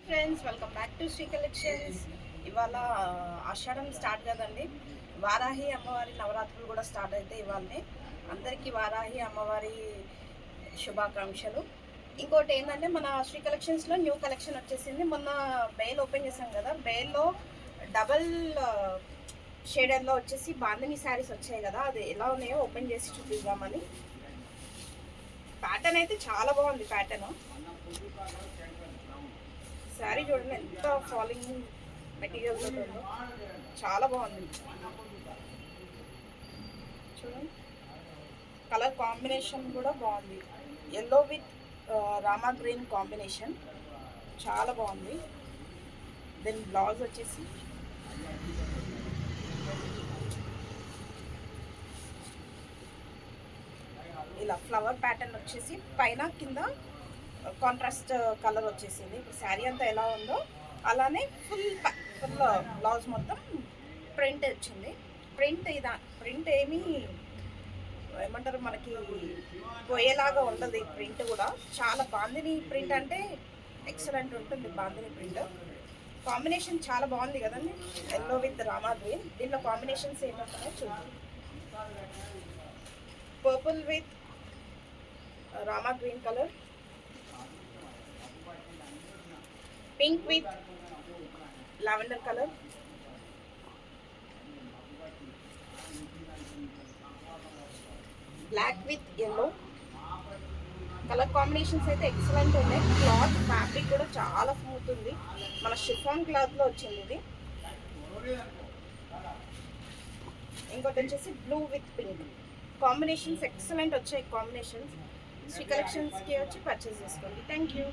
Friends, welcome back to Shri collections. ఇవాళ ఆషాఢం start కదండి. వారాహి అమ్మవారి నవరాత్రులు కూడా స్టార్ట్ అయితే ఇవాళనే అందరికీ వారాహి అమ్మవారి శుభాకాంక్షలు. ఇంకోటి ఏంటంటే మన శ్రీ కలెక్షన్స్లో న్యూ కలెక్షన్ వచ్చేసింది. మొన్న బేల్ ఓపెన్ చేసాం కదా, బేల్లో డబల్ షేడర్లో వచ్చేసి బాందిని శారీస్ వచ్చాయి కదా, అది ఎలా ఉన్నాయో ఓపెన్ చేసి చూపిద్దామని. ప్యాటర్న్ అయితే చాలా బాగుంది. ప్యాటర్న్ శారీ చూడండి ఎంత ఫాలింగ్ మెటీరియల్ ఉందో, చాలా బాగుంది. చూడండి కలర్ కాంబినేషన్ కూడా బాగుంది. Yellow with Rama green combination చాలా బాగుంది. దెన్ బ్లౌజ్ వచ్చేసి ఇలా ఫ్లవర్ ప్యాటర్న్ వచ్చేసి పైన కింద కాంట్రాస్ట్ కలర్ వచ్చేసింది. ఇప్పుడు శారీ అంతా ఎలా ఉందో అలానే ఫుల్ బ్లౌజ్ మొత్తం ప్రింట్ వచ్చింది. ప్రింట్ ఏమీ ఏమంటారు, మనకి పోయేలాగా ఉండదు. ఈ ప్రింట్ కూడా చాలా బాందిని ప్రింట్ అంటే ఎక్సలెంట్ ఉంటుంది. బాందిని ప్రింట్ కాంబినేషన్ చాలా బాగుంది కదండి. Yellow with Rama green. దీంట్లో కాంబినేషన్స్ ఏంటంటే చూద్దాం. Purple with Rama green colour, pink with lavender colour, black with yellow colour combinations అయితే ఎక్సలెంట్ ఉన్నాయి. క్లాత్ ఫ్యాబ్రిక్ కూడా చాలా స్మూత్ ఉంది. మన షిఫాన్ క్లాత్లో వచ్చింది ఇది. ఇంకోటి వచ్చేసి blue with pink combinations excellent వచ్చాయి. కాంబినేషన్స్ శ్రీ కలెక్షన్స్కి వచ్చి పర్చేస్ చేసుకోండి. Thank you.